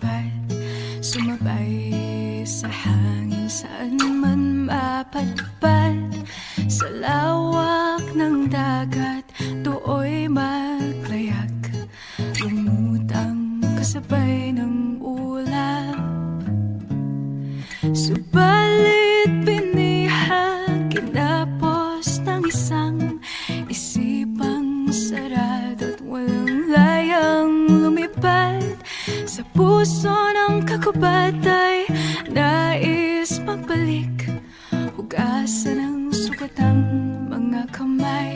lumipad, sumabay sa hangin saan man mapadpad. Sa lawak ng dagat, dooy maglayag, lumutang kasabay ng ulap. Subalit binihag, kinapos ng isang isipang sarado at walang layang lumipad. Sa puso ng kakubatay, nais magbalik, hugasan ang sugatang mga kamay.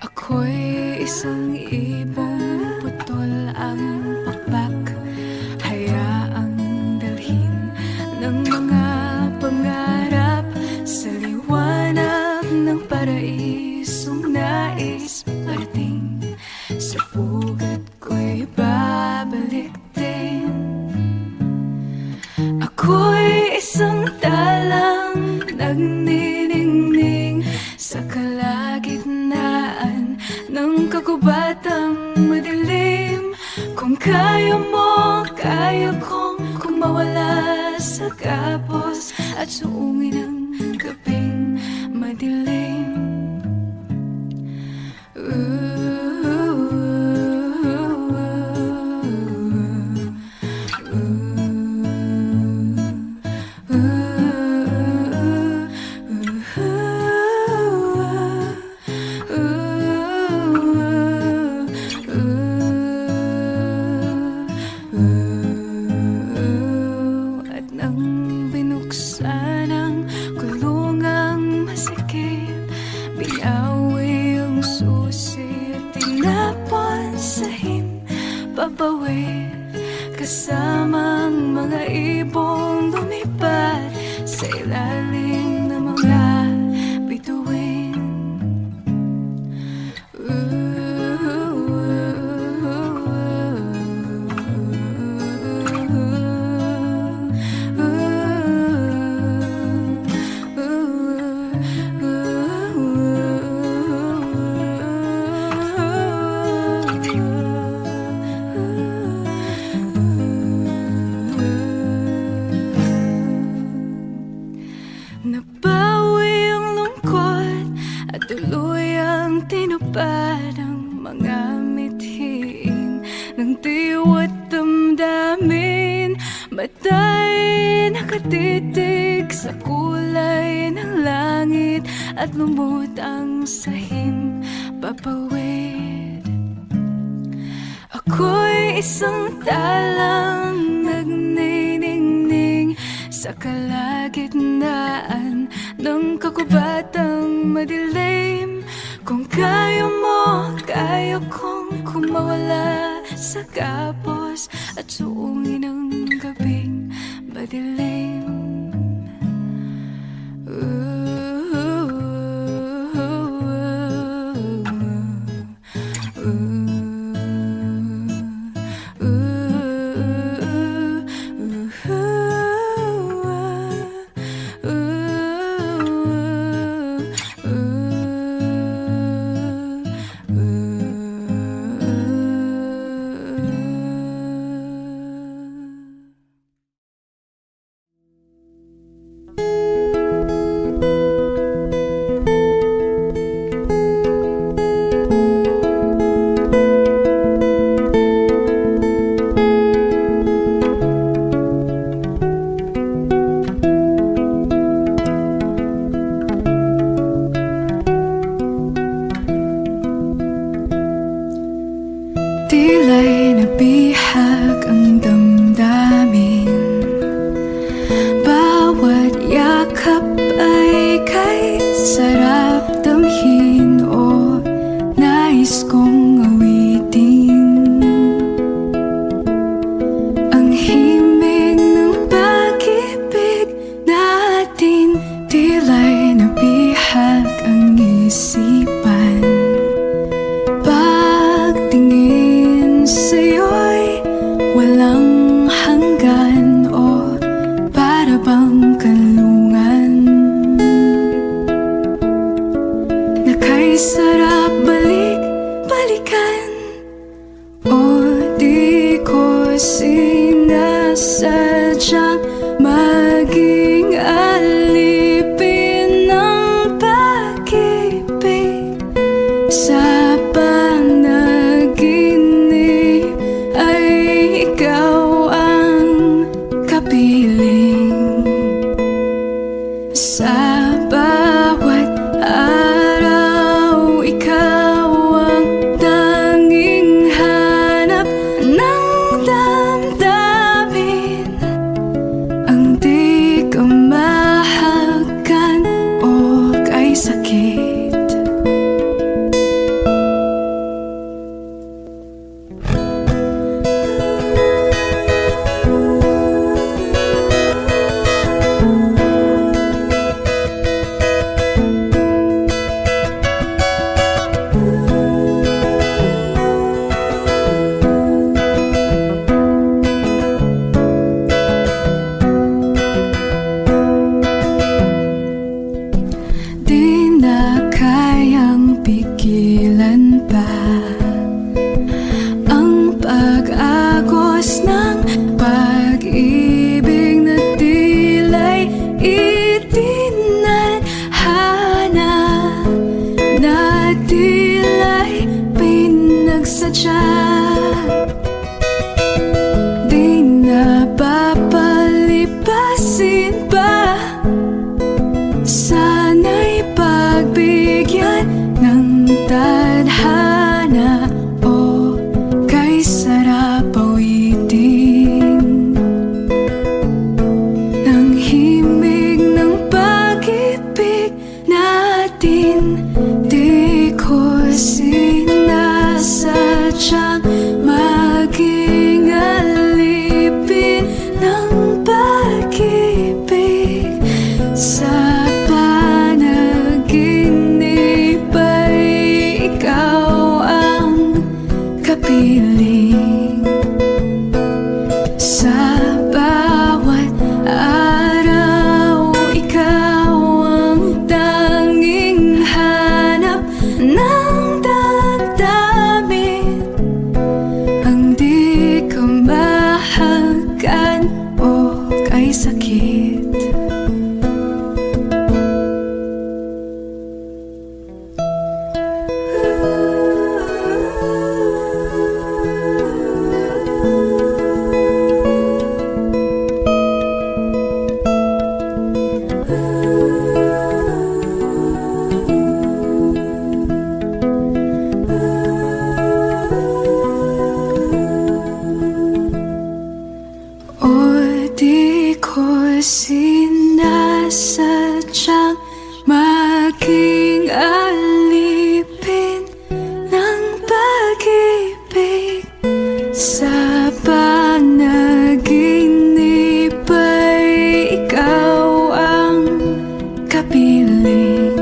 Ako'y isang ibong putol ang pakpak, hayaang dalhin ng mga pangarap sa liwanag ng paraisong nais parating. Sa pugat ko'y babalik din. Ako'y isang talang nagniningning sa kalagitnaan ng kagubatang madilim. Kung kaya mo, kaya kong kumawala sa kapos at suungin ang gabing madilim. At nang binuksan ang kulungang masikip, binawi ang susi at tinapon sa himpapawid. Kasamang mga ibong lumipad sa ilalim ng mga bituin. Nabawi ang lungkot at tuluyang tinupad ang mga mithiin ng tiwa't damdamin. Mata'y nakatitig sa kulay ng langit at lumutang sa himpapawid. Ako'y isang talang nagniningning sa kalagitnaan ng kakubatang madilim. Kung kaya mo, kaya kong kumawala sa kapos at suungin ang gabing madilim. pangkalungan na kay sarap balik-balikan. O di ko sinasadyang maging alipin ng pag-ibig sa panaginip ay ikaw ang kapiling. Sa bawat araw ikaw ang tanging hanap ng damdamin, ang di ka mahagan o kay sakit. Di na kayang pigilan pa ang pag-agos ng pag-ibig na tila'y itinadhana, na tila'y pinagsadya. Di na papalipasin pa, sana'y pagbigyan ng tadhana o kay sarap awitin ng himig ng pag-ibig natin. Di ko sinasadyang maging alipin ng pag-ibig sa panaginip ay ikaw ang kapiling. Sa bawat araw ikaw ang tanging hanap ng damdamin, ang di ka mahagan o kay sakit. O di ko sinasadyang maging alipin ng pag-ibig sa panaginip ay ikaw ang kapiling.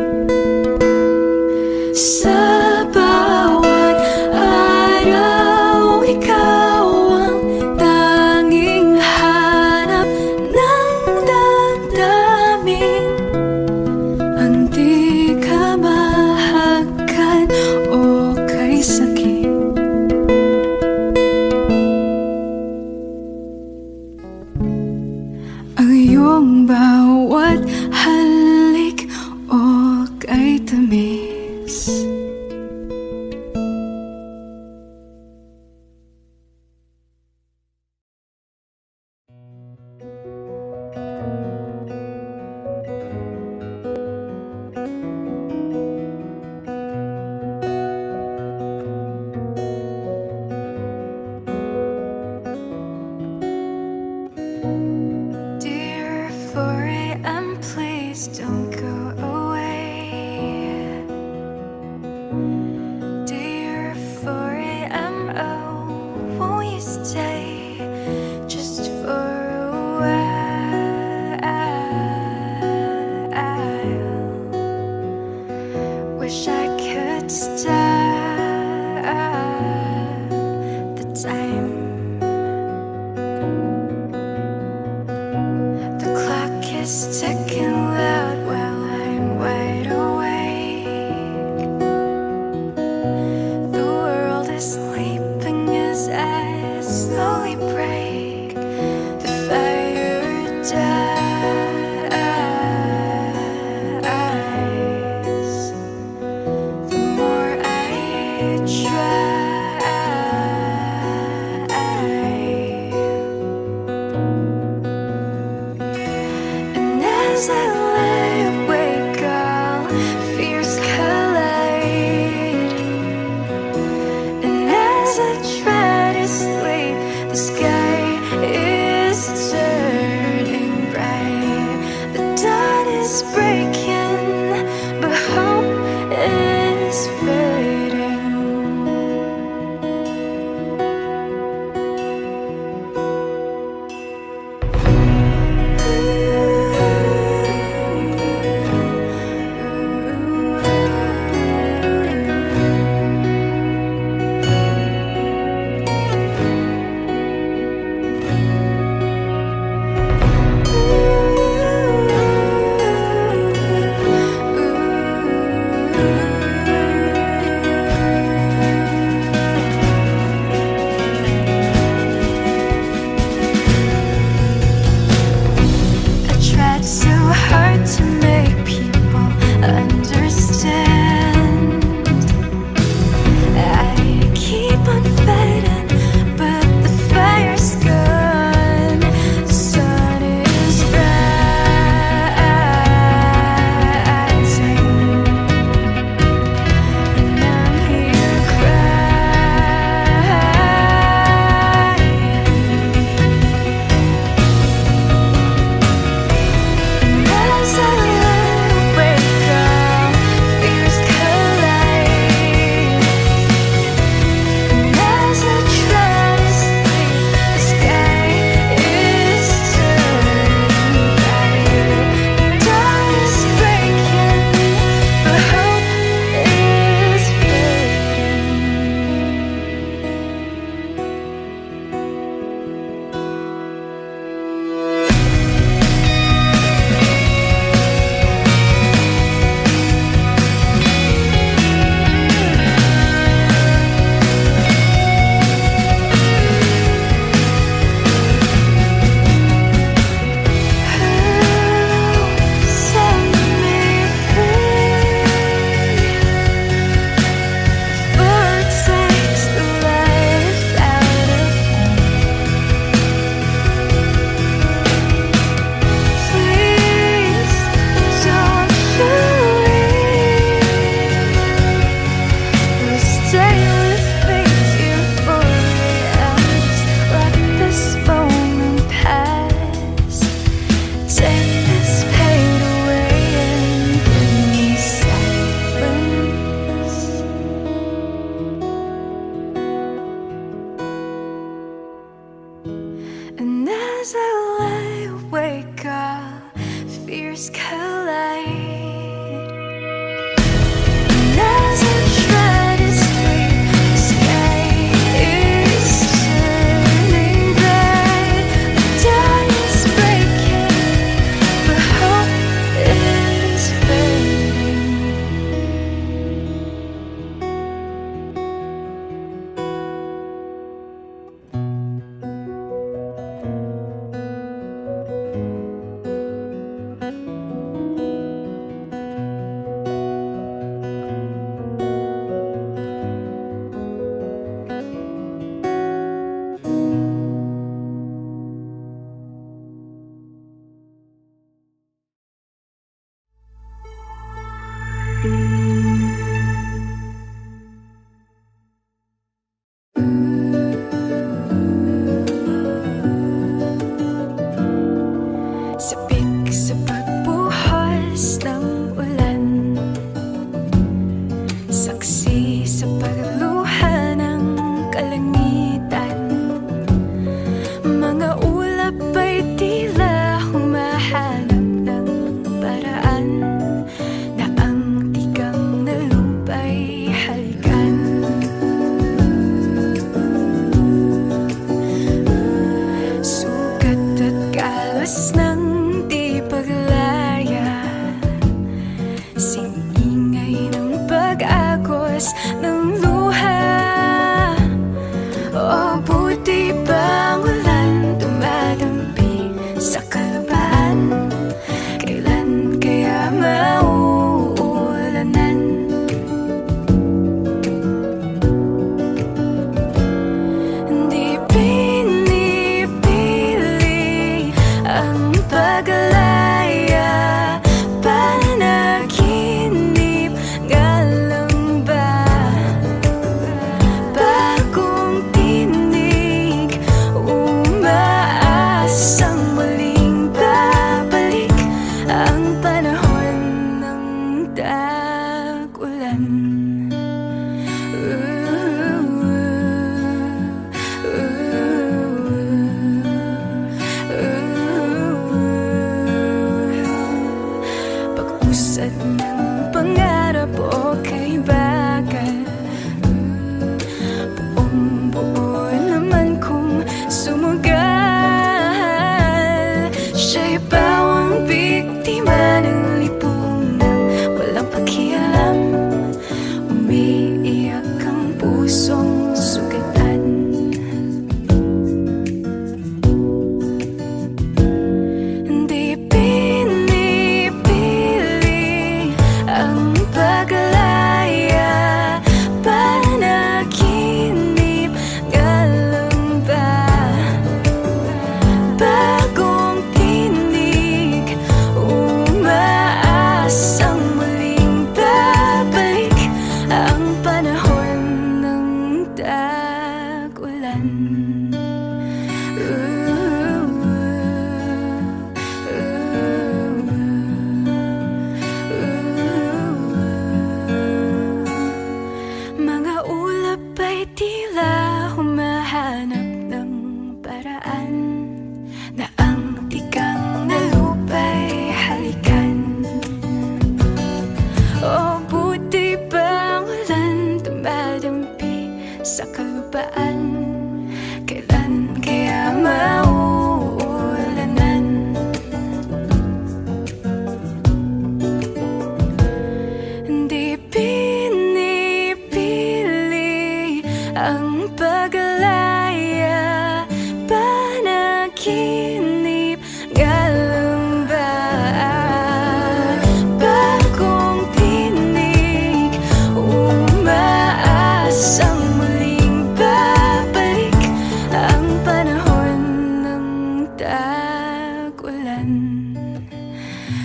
Sa bawat araw ikaw ang tanging hanap ng damdamin, ang di ka mahagan o kay sakit. Ang iyong bawat halik o kay tamis. Dear forever, is ticking loud while I'm wide awake. The world is sleeping as I slowly break the fire dies. The more I try, as I lie awake, all fears collide. And as I try to sleep, the sky is turning bright. The dawn is breaking, but hope is fading. To make people understand, I keep on fighting, but the fire's gone. The sun is rising, and I'm here crying. As I lie awake, all fears collide. And as I try to sleep, the sky is turning bright. The dawn is breaking, but hope is fading. Set me free before it takes the life out of me. Please don't you leave. Stay with me here for hours. Let this moment pass. Take this pain away and bring me silence. And as I lie awake, all fears collide. And as I try to sleep, the sky is turning bright. The dawn is breaking, but hope is fading. Sabik sa pagbuhos ng ulan, saksi sa pagluha ng kalangitan. Mga ulap ay tila humahanap ng paraan na ang tigang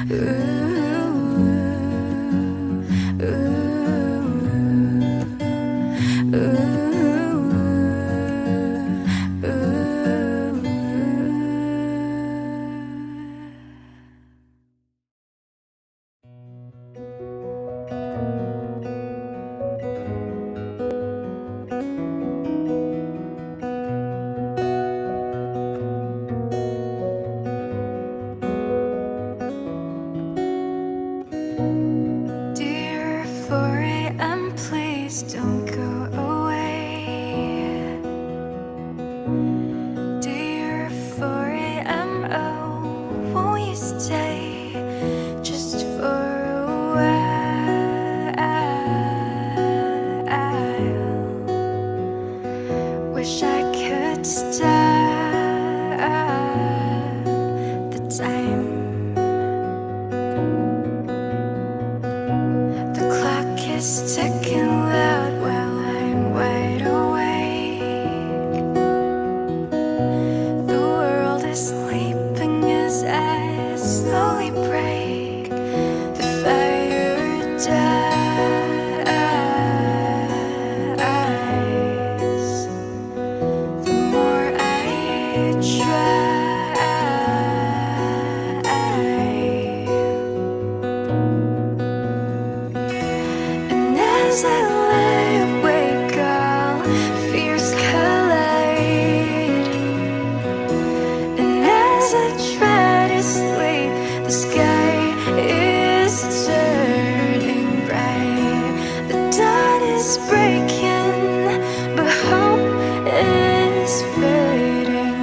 Dear 4 a.m., please don't go away. Dear 4 a.m., oh, won't you stay just for a while? Wish I could stop the time. The clock is ticking loud while I'm wide awake. The world is sleeping as I slowly break the fire dies. The more I try. As I lie awake, all fears collide. And as I try to sleep, the sky is turning bright. The dawn is breaking, but hope is fading.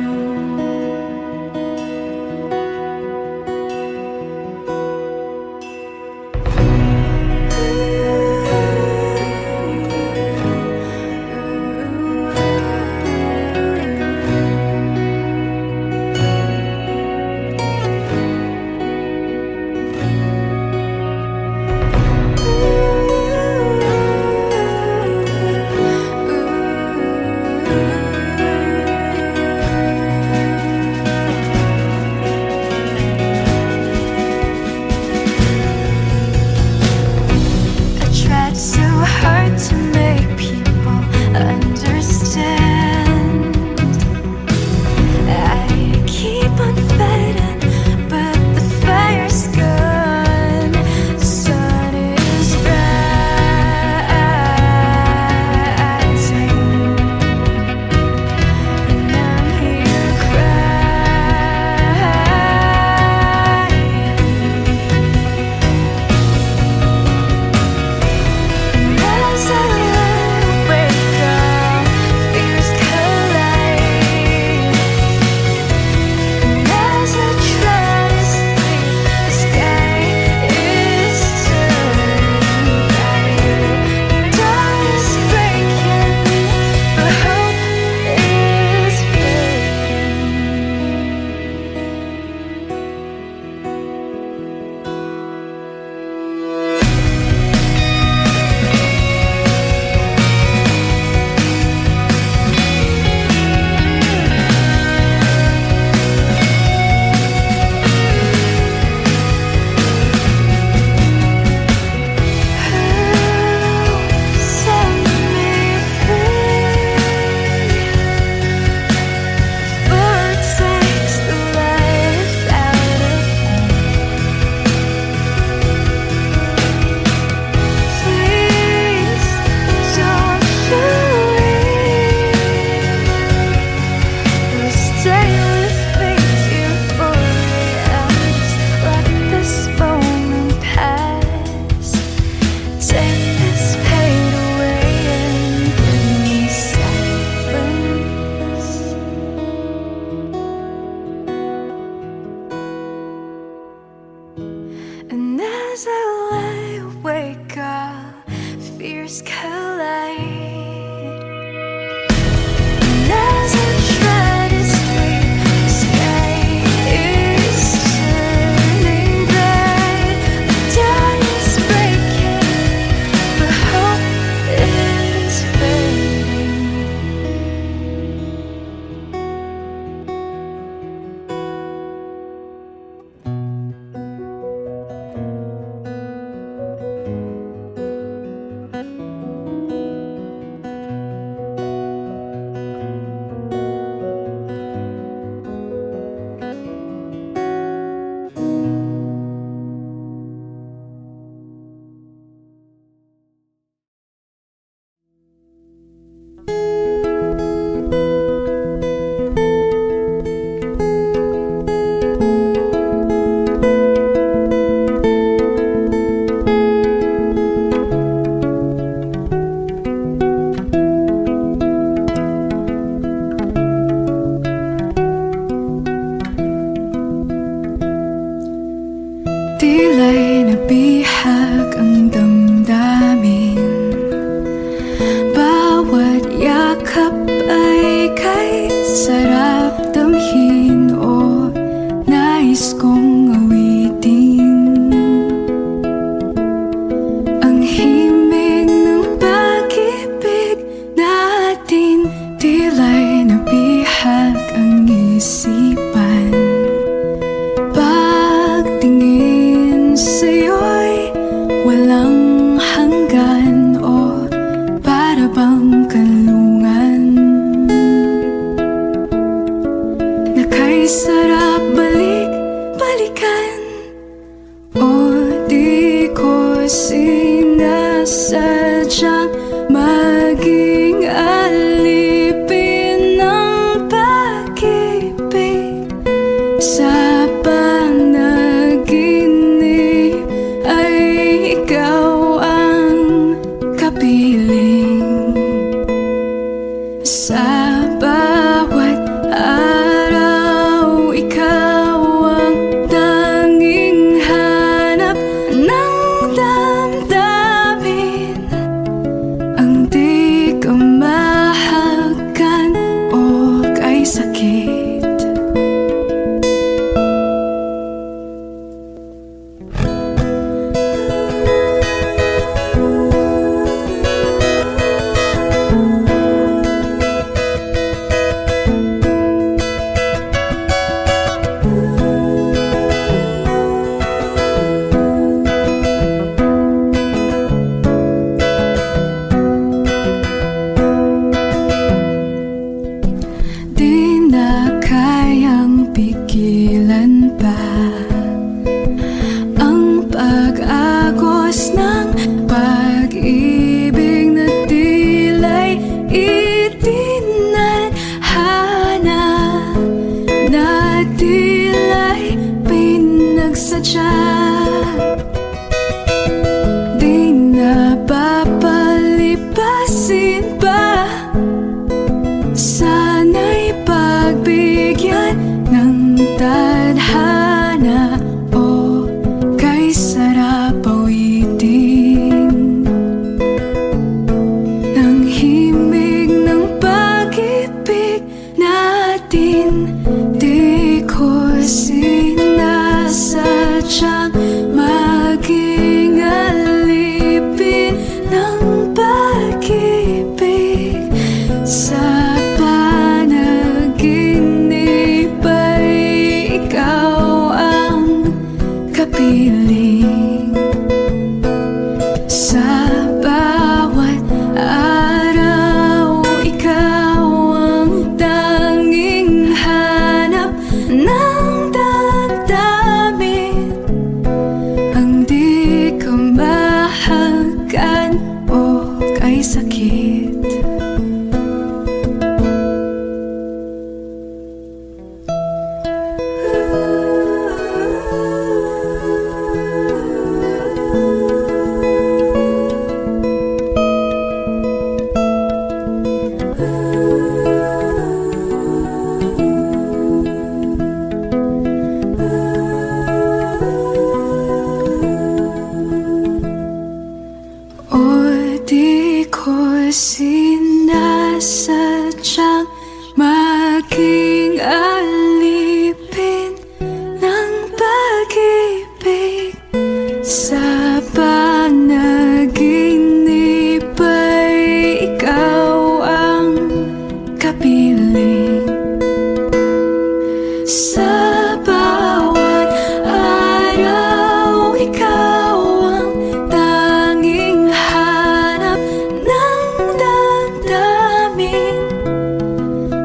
And as I lie awake, all fears collide. And as I try to sleep, the sky is turning bright. The dawn is breaking, but hope is fading. bihag ang damdamin. Bawat yakap ay kay sarap damhin o nais kong awitin. Ang himig ng pag-ibig natin, tila'y nabihag ang isipan. Pagtingin sa'yo'y walang hanggan o para bang kalungan. Nakaisarap balik-balikan o di ko sinasadyang maging alipin ng pag-ibig. Sa panaginip ay ikaw ang kapiling. Sa bawat araw, ikaw ang tanging hanap ng damdamin. Ang di ka mahagan o kay sakit. Di na kayang pigilan pa ang pag-agos ng pag-ibig na tila'y itinadhana, na tila'y pinagsadya. Di na papalipasin pa, sana'y pagbigyan ng tadhana o kay sarap awitin. Ang himig ng pag-ibig natin, di ko sinasadyang maging alipin ng pag-ibig. Sa panaginip ay ikaw ang kapiling. Sa bawat araw, ikaw ang tanging hanap ng damdamin. Ang di ka mahagan o kay sakit. O di ko sinasadyang maging alipin ng pag-ibig. Sa panaginip ay ikaw ang kapiling. Sa bawat araw, ikaw ang tanging hanap ng damdamin.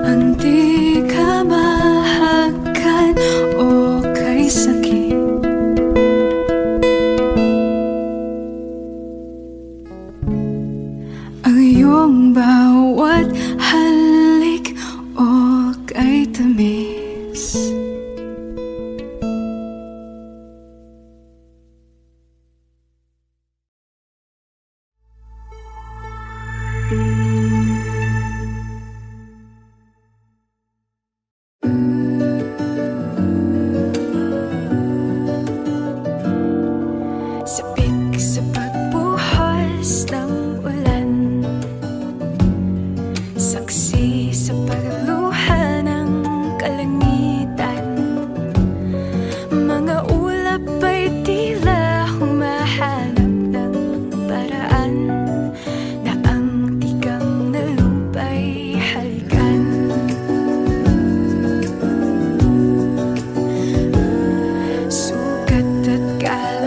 Ang di ka mahagan o kay sakit.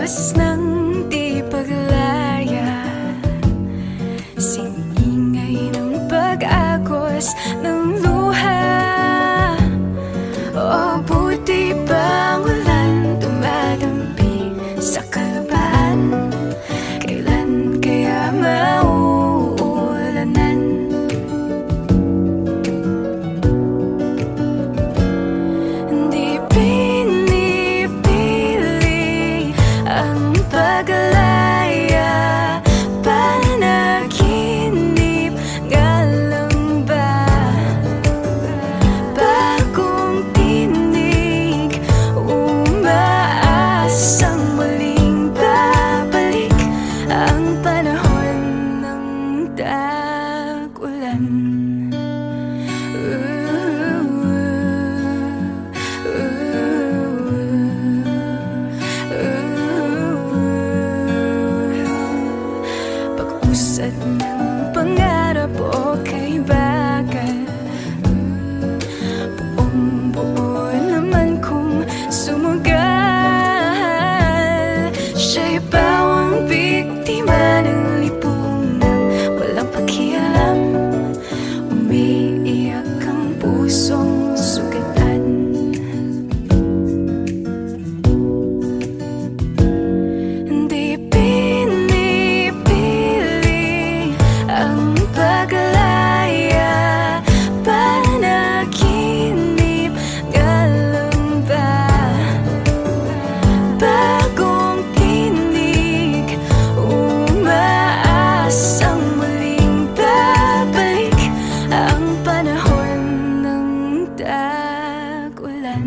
Agos ng di paglaya, singingay ng pag-agos ng luha. O buti bang ulan dumadampi sa kalupaan? Kailan kaya mauulanan? Di pinipili ang paglaya, panaginip galang ba? Bagong tinig, umaasang muling babalik ang panahon ng tag-ulan. Pag-usad ng pangarap o kay bagal, buong-buo naman kung sumugal. Siya'y bawang biktima ng lipunan, walang pakialam. Umiiyak ang pusong sugatan. Di pinipili ang paglaya, panaginip galang ba? Bagong tinig, umaasang muling babalik ang panahon ng tag-ulan.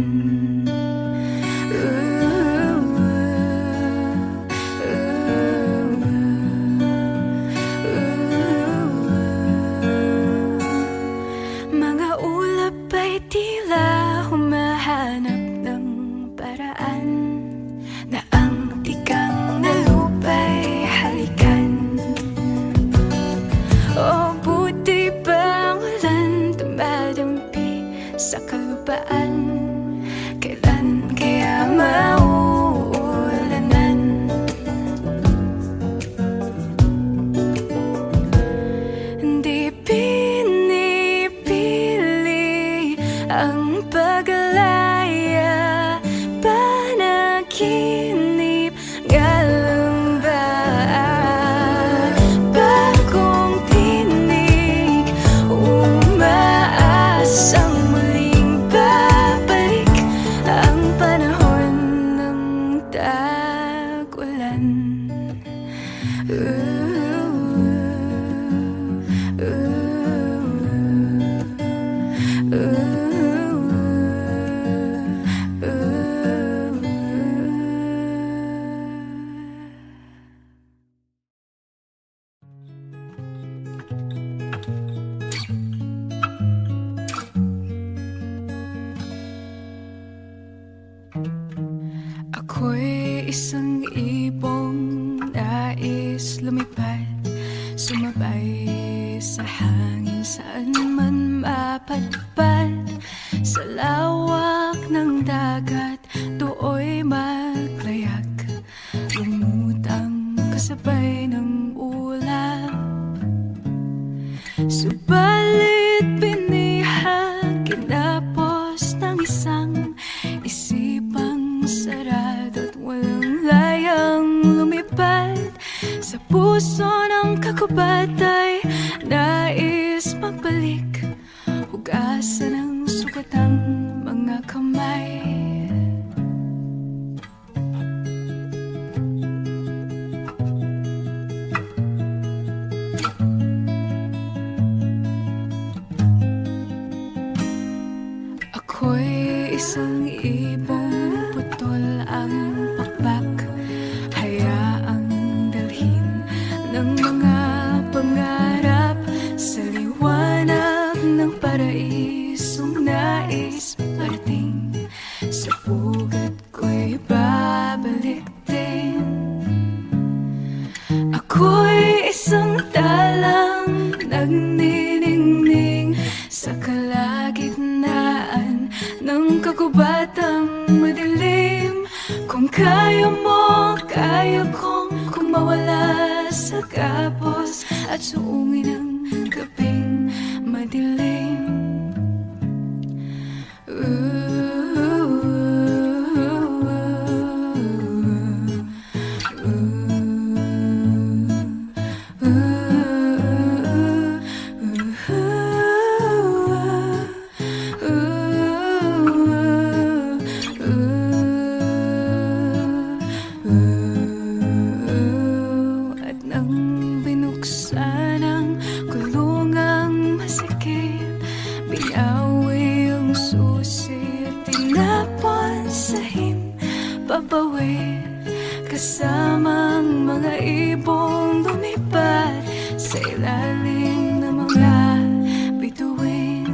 Mga ulap ay tila humahanap ng paraan na ang tikang na lupa'y halikan. O buti bang ulan dumadampi sa kalupaan? Kailan kaya mauulanan? Di pinipili ang paglaya, panaginip galang ba? Bagong tinig, umaasang muling babalik ang panahon ng tag-ulan. Ako'y isang ibong nais lumipad, sumabay sa hangin saan man mapadpad. Sa lawak ng dagat, do'y maglayag, lumutang kasabay ng ulap. Subalit binihag, kinapos ng isang isipang sarado at walang layang lumipad. Sa puso ng kakubad ay nais magbalik, hugasan ang sugatang mga kamay. Ako'y isang ibong putol ang pakpak, hayaang dalhin ng mga pangarap sa liwanag ng paraisong nais parating. Sa pugat ko'y babalik din. Ako'y isang talang nagniningning sa kalagitnaan ng kagubatang madilim. Kung kaya mo, kaya kong mawala sa kapos at suungin ang gabing madilim. At nang binuksan ang kulungang masikip, binawi ang susi at tinapon sa himpapawid, kasamang mga ibong lumipad sa ilalim ng mga bituin.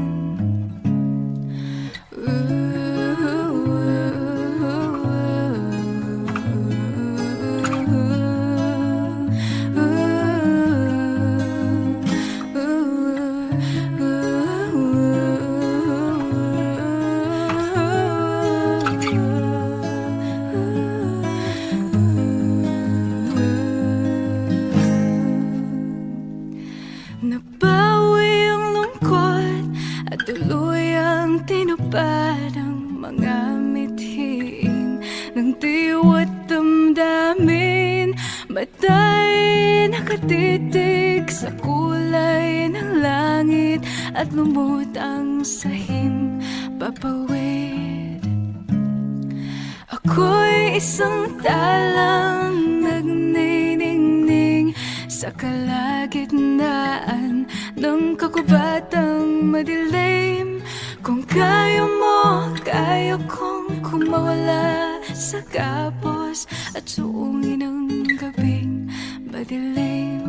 Nabawi ang lungkot at tuluyang tinupad ang mga mithiin ng tiwa't damdamin. Mata'y nakatitig sa kulay ng langit at lumot ang sahim papawid. Ako'y isang talang nagniningning sa kalagitnaan ng kakubatang madilim. Kung kaya mo, kaya kong kumawala sa kapos at suungin ang gabing madilim.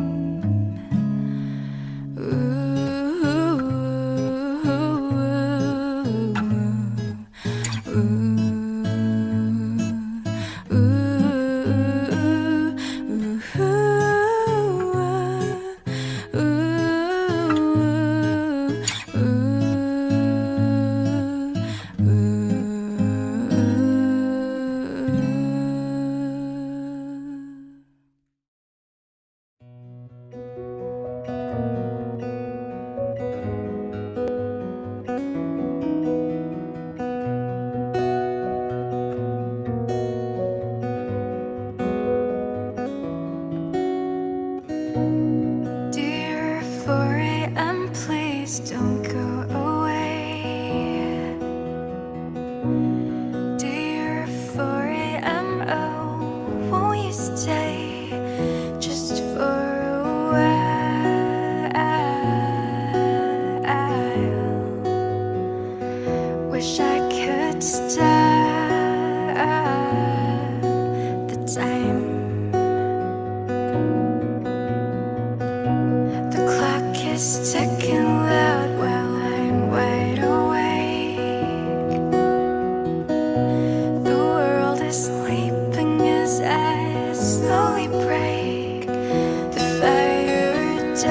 Dear 4 a.m., please don't go away. Dear 4 a.m., oh, won't you stay just for a while? Wish I could stop the time. The clock is ticking loud while I'm wide awake. The world is sleeping as I slowly break the fire dies.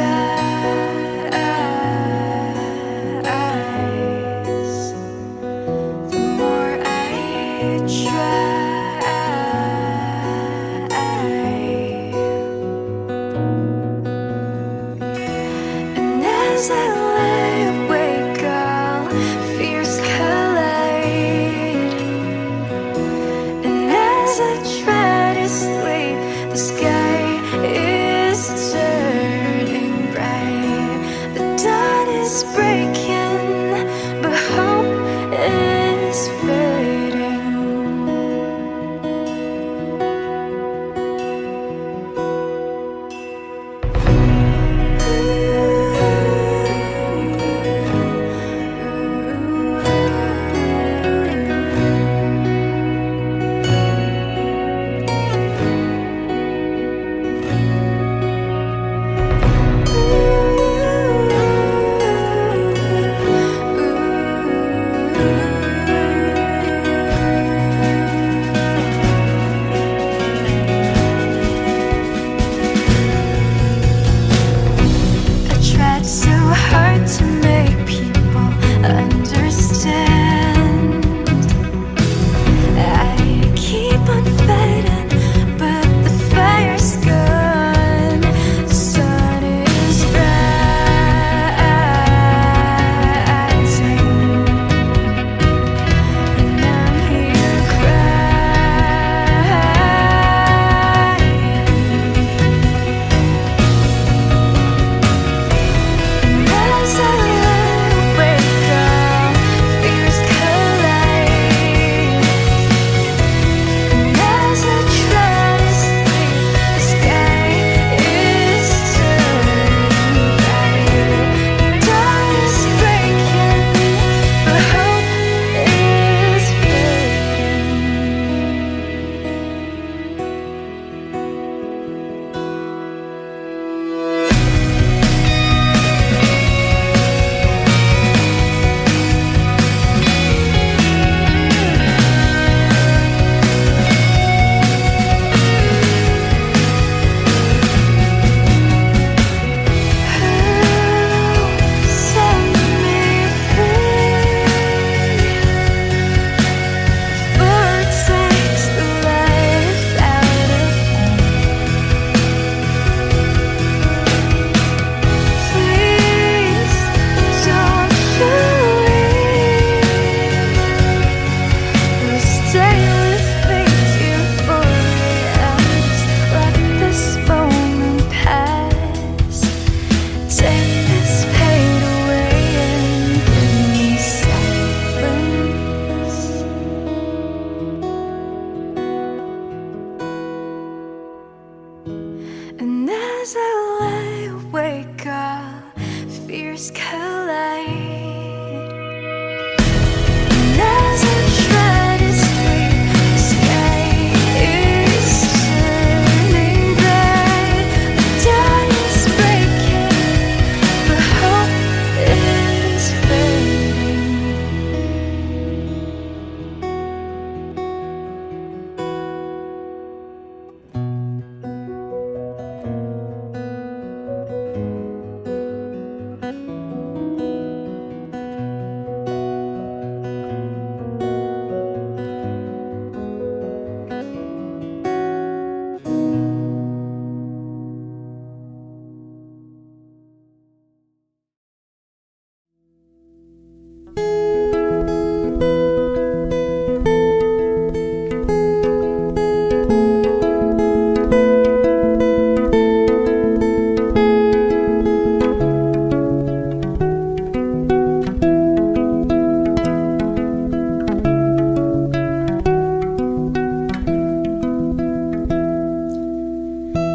The more I try, as I As I lie awake, our fears collide. And as I try to sleep, the sky is turning bright. The dawn is breaking, but hope is fading.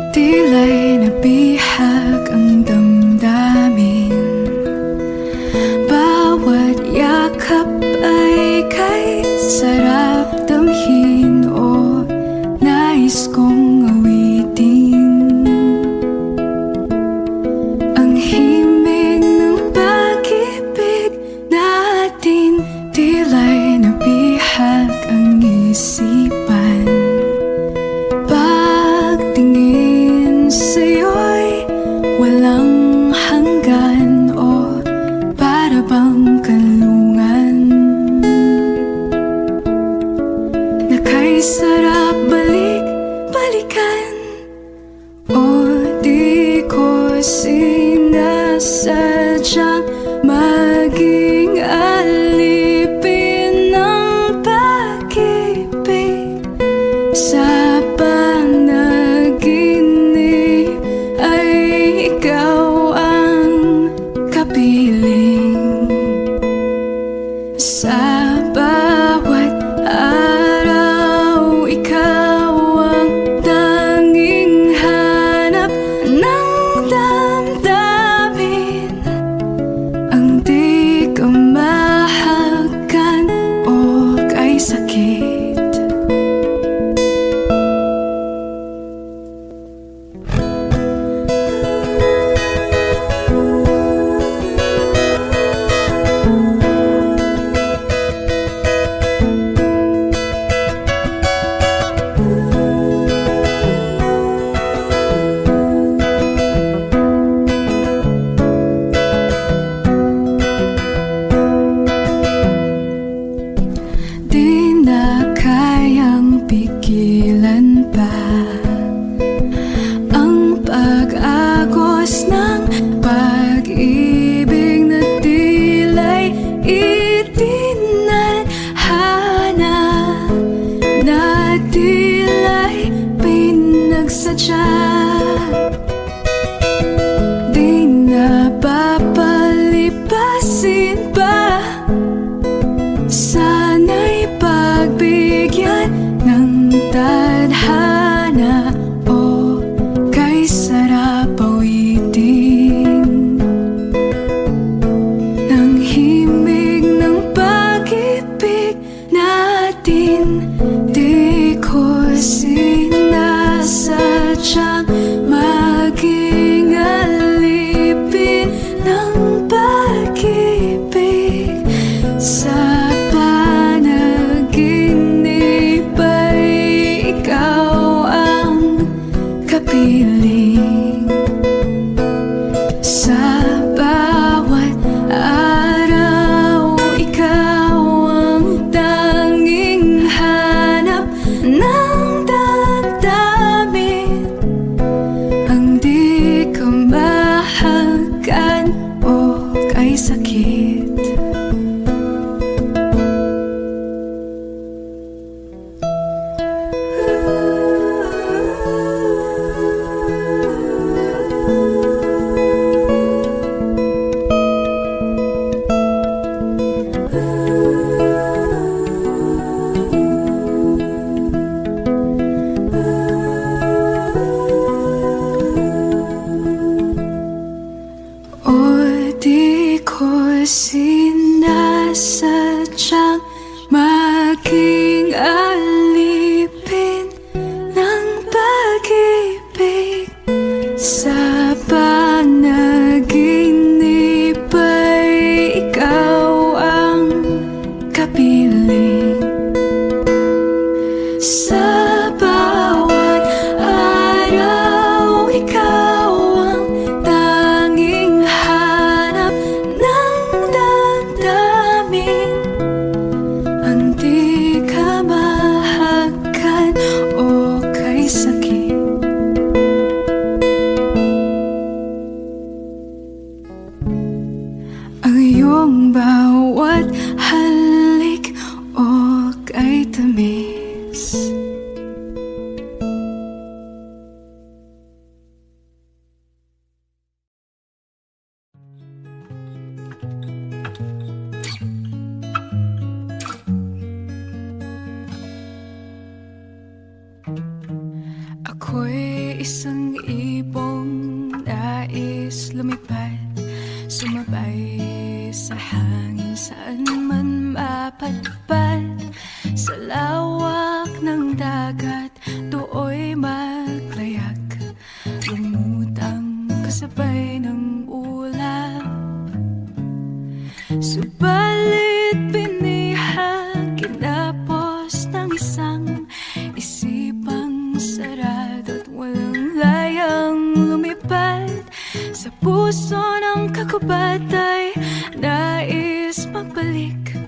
Tila nabihag ang damdamin. Bawat yakap ay kay sarap damhin o nais kong awitin. Ang himig ng pag-ibig natin, tila'y nabihag ang isipan. Pagtingin sa'yo'y walang hanggan o para bang kalungan na kay sarap balik-balikan. O di ko sinasadyang maging alipin ng pag-ibig. Sa panaginip ay ikaw ang kapiling. Sa bawat araw, ikaw ang tanging hanap ng damdamin. Ang di ka mahagan o kay sakit. Di na kayang pigilan pa ang pag-agos ng pag-ibig na tila'y itinadhana, na tila'y pinagsadya. Di na papalipasin pa, sana'y pagbigyan ng tadhana o kay sarap awitin. Ang himig ng pag-ibig natin, di ko sinasadyang maging alipin ng pag-ibig. Sa panaginip ay ikaw ang kapiling. Sa bawat araw, ikaw ang tanging hanap ng damdamin. Ang di ka mahagan o kay sakit. isang ibong nais lumipad, sumabay sa hangin saan man mapadpad. Sa lawak ng dagat, dooy maglayag, lumutang kasabay ng ulap. Subalit binihag, kinapos ng isang isipang sarado at walang layang lumipad. Sa puso ng kakubatay, nais magbalik,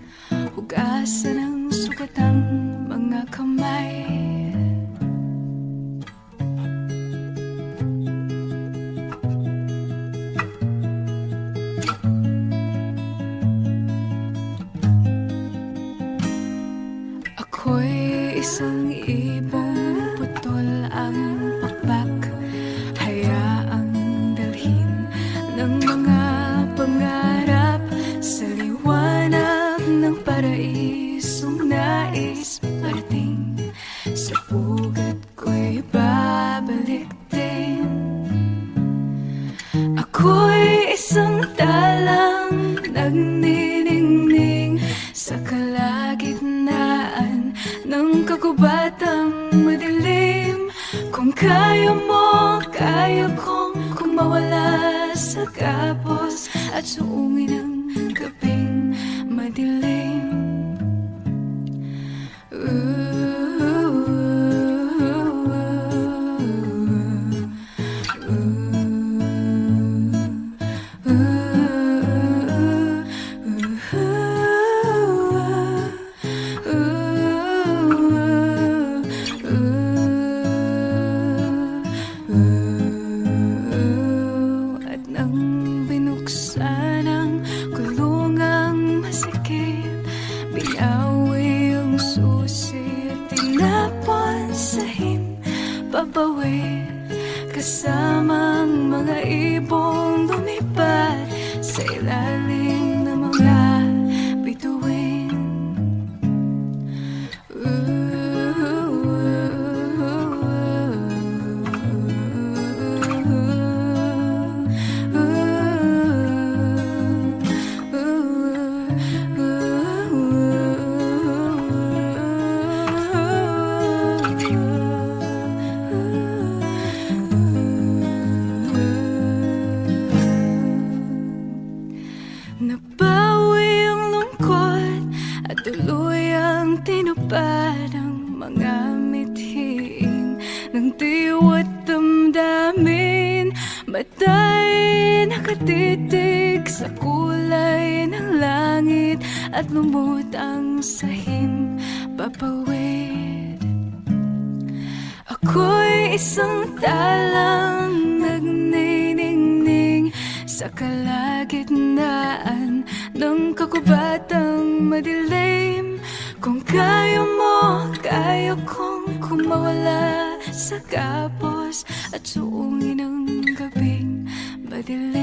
hugasan ang sugatang mga kamay. Ako'y isang ibong putol ang pakpak, hayaang dalhin ng mga pangarap sa liwanag ng paraisong nais parating. Sa pugat ko'y babalik din. Ako'y isang talang nagniningning sa kalagitnaan ng kagubatang madilim. Kung kaya mo, kaya kong kumawala sa kapos at suungin ang gabing madilim. At nang binuksan ang kulungang masikip, binawi ang susi at tinapon sa himpapawid. Kasamang mga ibong lumipad sa ilalim ng mga bituin. Nabawi ang lungkot at tuluyang tinupad ang mga mithiin ng tiwa't damdamin. Mata'y nakatitig sa kulay ng langit at lumutang sa himpapawid. Ako'y isang talang nagniningning sa kalagitnaan ng kagubatang madilim. Kung kaya mo, kaya kong kumawala sa kapos at suungin ang gabing madilim.